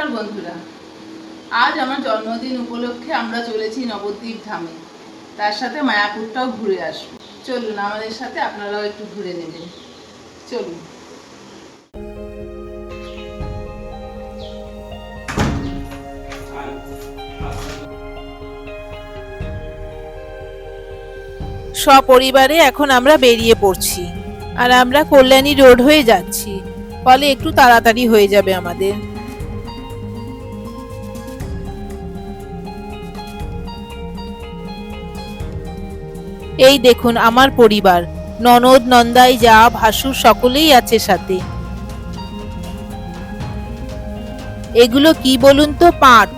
নমস্কার বন্ধুরা, আজ আমার জন্মদিন উপলক্ষে আমরা চলেছি নবদ্বীপ ধামে, তার সাথে মায়াপুরটাও ঘুরে আসবো। চলুন আমাদের সাথে, আপনারাও একটু ঘুরে নেবেন। চলুন। সপরিবারে এখন আমরা বেরিয়ে পড়ছি, আর আমরা কল্যাণী রোড হয়ে যাচ্ছি, ফলে একটু তাড়াতাড়ি হয়ে যাবে আমাদের। এই দেখুন আমার পরিবার, ননদ নন্দাই যা ভাসুর সকলেই আছে সাথে। এগুলো কি বলুন তো? পাট।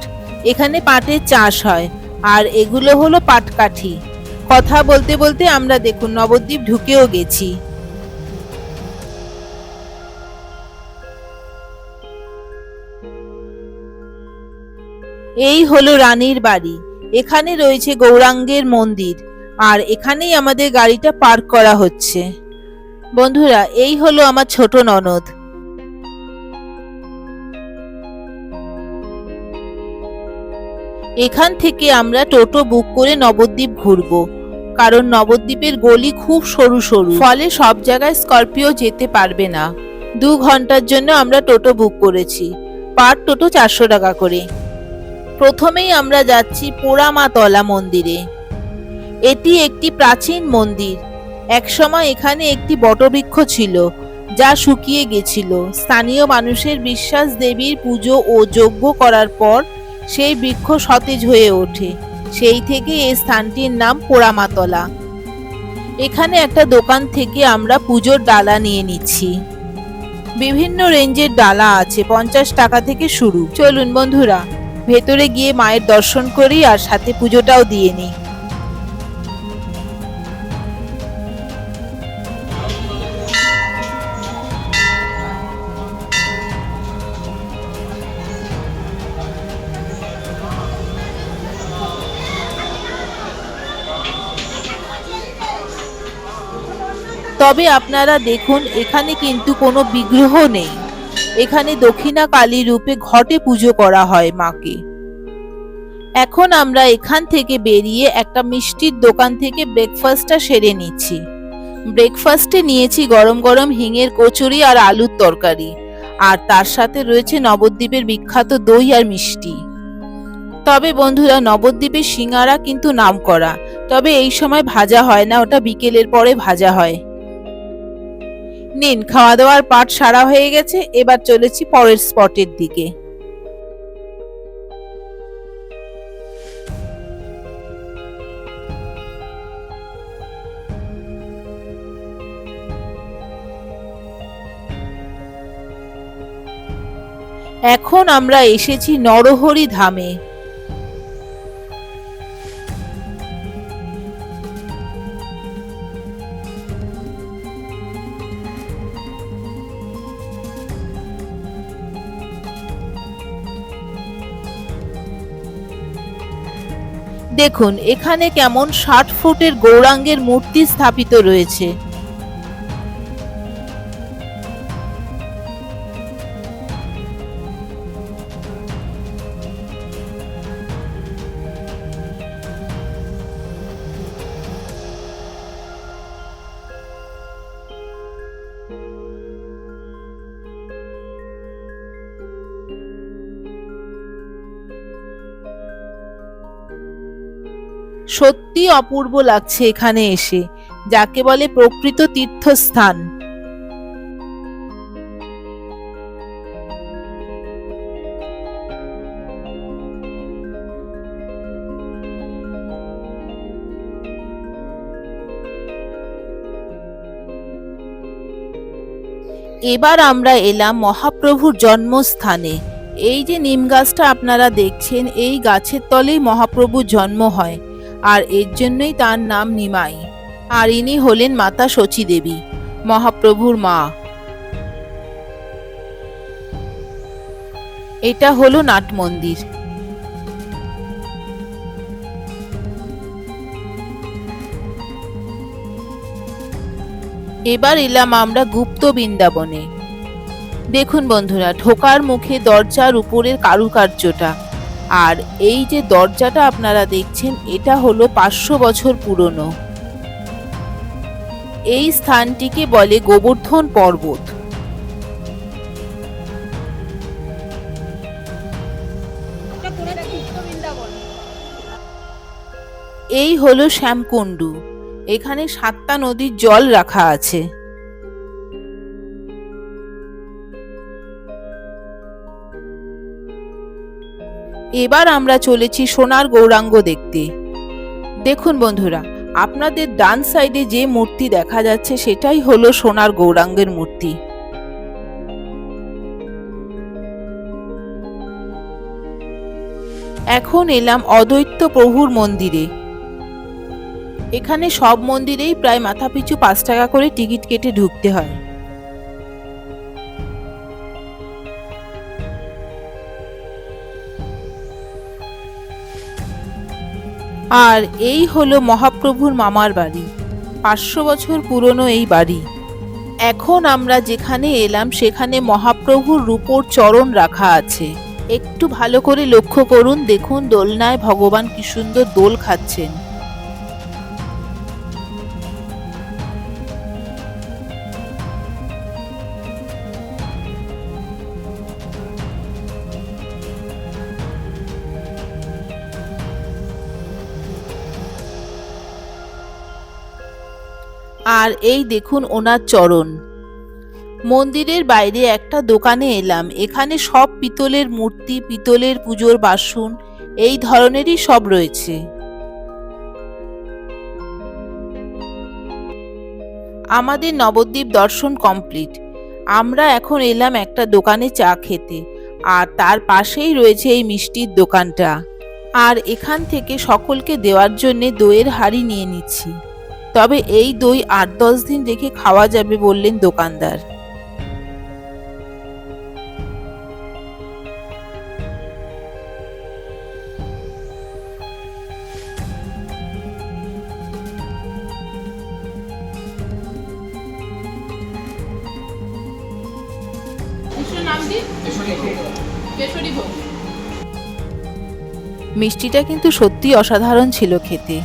এখানে পাটের চাষ হয়, আর এগুলো হলো পাটকাঠি। কথা বলতে বলতে আমরা দেখুন নবদ্বীপ ঢুকেও গেছি। এই হলো রানীর বাড়ি। এখানে রয়েছে গৌরাঙ্গের মন্দির, আর এখানেই আমাদের গাড়িটা পার্ক করা হচ্ছে। বন্ধুরা, এই হলো আমার ছোট ননদ। এখান থেকে আমরা টোটো বুক করে নবদ্বীপ ঘুরবো, কারণ নবদ্বীপের গলি খুব সরু সরু, ফলে সব জায়গায় স্করপিও যেতে পারবে না। 2 ঘন্টার জন্য আমরা টোটো বুক করেছি, পার টোটো 400 টাকা করে। প্রথমেই আমরা যাচ্ছি পোড়ামাতলা মন্দিরে। এটি একটি প্রাচীন মন্দির। একসময় এখানে একটি বটবৃক্ষ ছিল, যা শুকিয়ে গেছিল। স্থানীয় মানুষের বিশ্বাস, দেবীর পুজো ও যজ্ঞ করার পর সেই বৃক্ষ সতেজ হয়ে ওঠে। সেই থেকে এই স্থানটির নাম পোড়ামাতলা। এখানে একটা দোকান থেকে আমরা পুজোর ডালা নিয়ে নিচ্ছি। বিভিন্ন রেঞ্জের ডালা আছে, 50 টাকা থেকে শুরু। চলুন বন্ধুরা, ভেতরে গিয়ে মায়ের দর্শন করি আর সাথে পুজোটাও দিয়ে নিই। তবে আপনারা দেখুন, এখানে কিন্তু কোনো বিগ্রহ নেই। এখানে দক্ষিণা কালী রূপে ঘটে পুজো করা হয় মাকে। এখন আমরা এখান থেকে বেরিয়ে একটা মিষ্টির দোকান থেকে ব্রেকফাস্টটা সেরে নিচ্ছি। ব্রেকফাস্টে নিয়েছি গরম গরম হিঙের কচুরি আর আলুর তরকারি, আর তার সাথে রয়েছে নবদ্বীপের বিখ্যাত দই আর মিষ্টি। তবে বন্ধুরা, নবদ্বীপের সিঙ্গারা কিন্তু নামকরা, তবে এই সময় ভাজা হয় না, ওটা বিকেলের পরে ভাজা হয়। নিন, খাওয়া দাওয়ার পাট সারা হয়ে গেছে, এবার চলেছি পরের স্পটের দিকে। এখন আমরা এসেছি নরহরি ধামে। দেখুন এখানে কেমন 60 ফুটের গৌরাঙ্গের মূর্তি স্থাপিত রয়েছে। সত্যি অপূর্ব লাগছে এখানে এসে, যাকে বলে প্রকৃত তীর্থস্থান। এবার আমরা এলাম মহাপ্রভুর জন্মস্থানে। এই যে নিম গাছটা আপনারা দেখছেন, এই গাছের তলেই মহাপ্রভুর জন্ম হয়, আর এর জন্যই তার নাম নিমাই। আর ইনি হলেন মাতা শচী দেবী, মহাপ্রভুর মা। এটা হলো নাট মন্দির। এবার এলাম আমরা গুপ্ত বৃন্দাবনে। দেখুন বন্ধুরা, ঢোকার মুখে দরজার উপরের কারুকার্যটা, আর এই যে দরজাটা আপনারা দেখছেন, এটা হলো 500 বছর পুরনো। এই স্থানটিকে বলে গোবর্ধন পর্বত। এই হলো শ্যামকুণ্ডু। এখানে 7টা নদীর জল রাখা আছে। এবার আমরা চলেছি সোনার গৌরাঙ্গ দেখতে। দেখুন বন্ধুরা, আপনাদের ডান সাইডে যে মূর্তি দেখা যাচ্ছে সেটাই হলো সোনার গৌরাঙ্গের মূর্তি। এখন এলাম অদ্বৈত প্রভুর মন্দিরে। এখানে সব মন্দিরেই প্রায় মাথাপিছু 5 টাকা করে টিকিট কেটে ঢুকতে হয়। আর এই হলো মহাপ্রভুর মামার বাড়ি। 500 বছর পুরনো এই বাড়ি। এখন আমরা যেখানে এলাম সেখানে মহাপ্রভুর রূপোর চরণ রাখা আছে। একটু ভালো করে লক্ষ্য করুন, দেখুন দোলনায় ভগবান কি সুন্দর দোল খাচ্ছেন। আর এই দেখুন ওনার চরণ। মন্দিরের বাইরে একটা দোকানে এলাম। এখানে সব পিতলের মূর্তি, পিতলের পুজোর বাসন এই ধরনেরই সব রয়েছে। আমাদের নবদ্বীপ দর্শন কমপ্লিট। আমরা এখন এলাম একটা দোকানে চা খেতে, আর তার পাশেই রয়েছে এই মিষ্টির দোকানটা। আর এখান থেকে সকলকে দেওয়ার জন্য দইয়ের হাঁড়ি নিয়ে নিচ্ছি। তবে এই দই 8-10 দিন রেখে খাওয়া যাবে বললেন দোকানদার। মিষ্টিটা কিন্তু সত্যি অসাধারণ ছিল খেতে।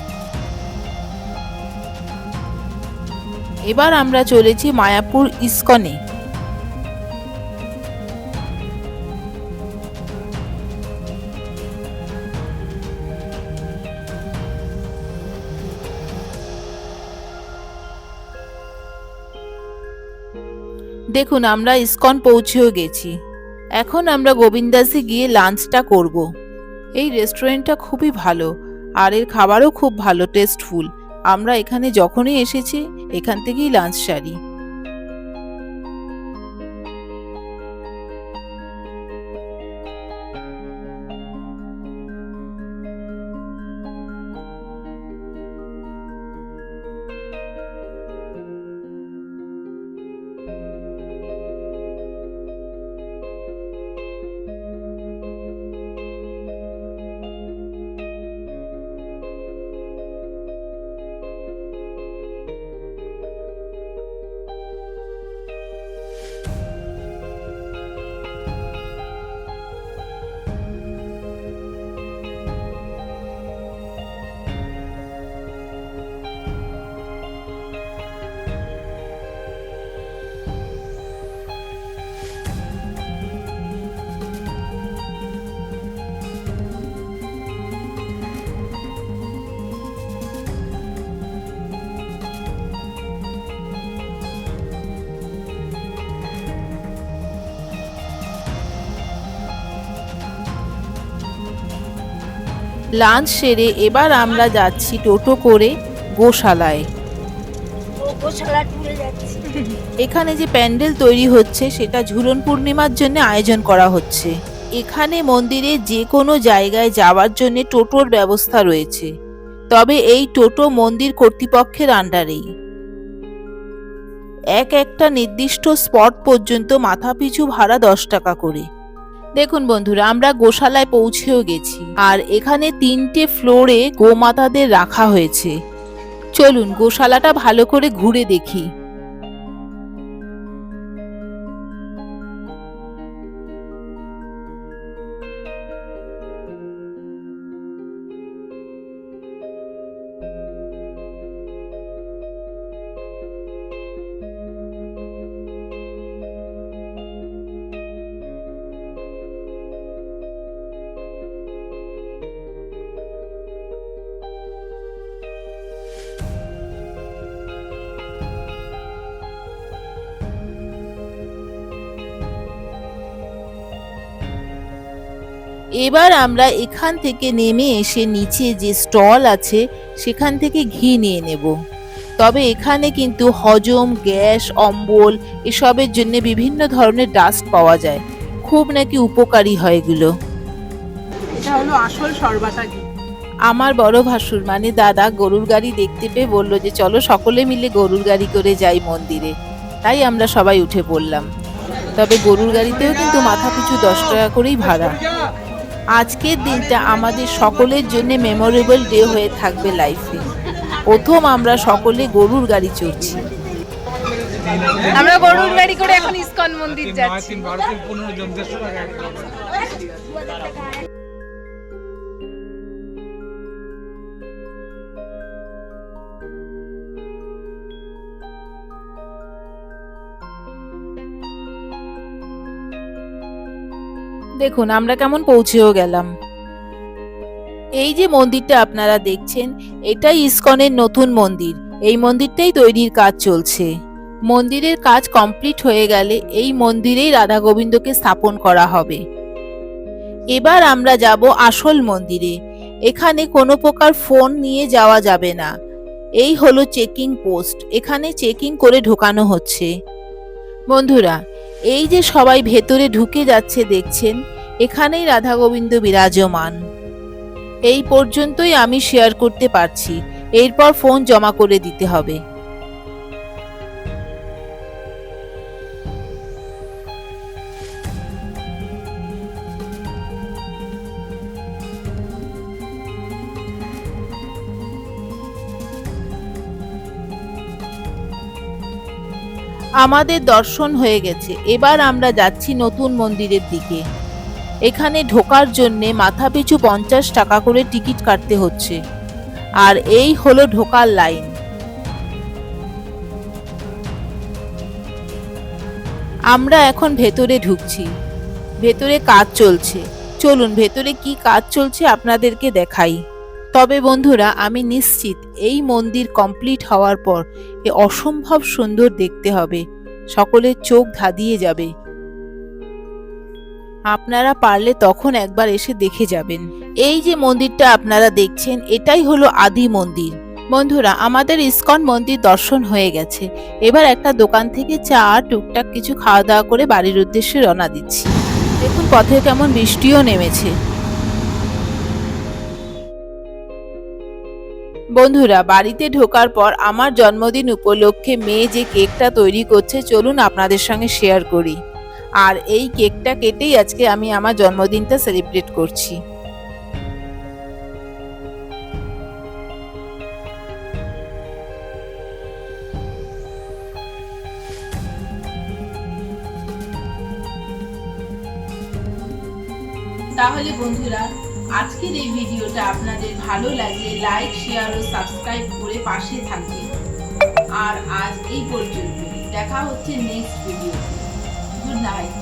এবার আমরা চলেছি মায়াপুর ইস্কনে। দেখুন আমরা ইস্কন পৌঁছেও গেছি। এখন আমরা গোবিন্দাসে গিয়ে লাঞ্চটা করব। এই রেস্টুরেন্টটা খুবই ভালো, আর এর খাবারও খুব ভালো, টেস্টফুল। আমরা এখানে যখনই এসেছি এখান থেকেই লাঞ্চ সারি। লাঞ্চ সেরে এবার আমরা যাচ্ছি টোটো করে গোশালায়। এখানে যে প্যান্ডেল তৈরি হচ্ছে সেটা ঝুলন পূর্ণিমার জন্য আয়োজন করা হচ্ছে। এখানে মন্দিরে যে কোনো জায়গায় যাওয়ার জন্য টোটোর ব্যবস্থা রয়েছে, তবে এই টোটো মন্দির কর্তৃপক্ষের আন্ডারেই। একটা নির্দিষ্ট স্পট পর্যন্ত মাথাপিছু ভাড়া 10 টাকা করে। দেখুন বন্ধুরা, আমরা গোশালায় পৌঁছেও গেছি, আর এখানে 3টে ফ্লোরে গোমাতাদের রাখা হয়েছে। চলুন গোশালাটা ভালো করে ঘুরে দেখি। এবার আমরা এখান থেকে নেমে এসে নিচে যে স্টল আছে সেখান থেকে ঘি নিয়ে নেব। তবে এখানে কিন্তু হজম, গ্যাস, অম্বল এসবের জন্য বিভিন্ন ধরনের ডাস্ট পাওয়া যায়, খুব নাকি উপকারী হয় এগুলো। এটা হলো আসল সরবাটা ঘি। আমার বড় ভাসুর মানে দাদা গরুর গাড়ি দেখতে পেয়ে বলল যে চলো সকলে মিলে গরুর গাড়ি করে যাই মন্দিরে। তাই আমরা সবাই উঠে পড়লাম। তবে গরুর গাড়িতেও কিন্তু মাথাপিছু 10 টাকা করেই ভাড়া। আজকের দিনটা আমাদের সকলের জন্য মেমোরেবল ডে হয়ে থাকবে লাইফে। প্রথম আমরা সকলে গরুর গাড়ি চড়ছি। আমরা গরুর গাড়ি করে এখন ইসকন মন্দির যাচ্ছি। দেখুন আমরা কেমন পৌঁছেও গেলাম। এই যে মন্দিরটা আপনারা দেখছেন, এটাই ইসকনের নতুন মন্দির। এই মন্দিরটাই তৈরির কাজ চলছে। মন্দিরের কাজ কমপ্লিট হয়ে গেলে এই মন্দিরেই রাধা গোবিন্দকে স্থাপন করা হবে। এবার আমরা যাব আসল মন্দিরে। এখানে কোনো প্রকার ফোন নিয়ে যাওয়া যাবে না। এই হলো চেকিং পোস্ট, এখানে চেকিং করে ঢোকানো হচ্ছে। বন্ধুরা, এই যে সবাই ভেতরে ঢুকে যাচ্ছে দেখছেন, এখানেই রাধা গোবিন্দ বিরাজমান। এই পর্যন্তই আমি শেয়ার করতে পারছি, এরপর ফোন জমা করে দিতে হবে। আমাদের দর্শন হয়ে গেছে, এবার আমরা যাচ্ছি নতুন মন্দিরের দিকে। এখানে ঢোকার জন্যে মাথাপিছু 50 টাকা করে টিকিট কাটতে হচ্ছে। আর এই হলো ঢোকার লাইন। আমরা এখন ভেতরে ঢুকছি। ভেতরে কাজ চলছে, চলুন ভেতরে কি কাজ চলছে আপনাদেরকে দেখাই। তবে বন্ধুরা, আমি নিশ্চিত এই মন্দির কমপ্লিট হওয়ার পর এ অসম্ভব সুন্দর দেখতে হবে, সকলের চোখ ধাঁধিয়ে যাবে। আপনারা পারলে তখন একবার এসে দেখে যাবেন। এই যে মন্দিরটা আপনারা দেখছেন, এটাই হলো আদি মন্দির। বন্ধুরা, আমাদের ইসকন মন্দির দর্শন হয়ে গেছে। এবার একটা দোকান থেকে চা টুকটাক কিছু খাওয়া দাওয়া করে বাড়ির উদ্দেশ্যে রওনা দিচ্ছি। দেখুন পথে কেমন বৃষ্টিও নেমেছে। বন্ধুরা, বাড়িতে ঢোকার পর আমার জন্মদিন উপলক্ষে মেয়ে যে কেকটা তৈরি করছে চলুন আপনাদের সঙ্গে শেয়ার করি। আর এই কেকটা কেটেই আজকে আমি আমার জন্মদিনটা সেলিব্রেট করছি। তাহলে বন্ধুরা, আজকের এই ভিডিওটা আপনাদের ভালো লাগলে লাইক, শেয়ার ও সাবস্ক্রাইব করে পাশে থাকবেন। আর আজ এই পর্যন্ত, দেখা হচ্ছে নেক্সট ভিডিওতে। Good night.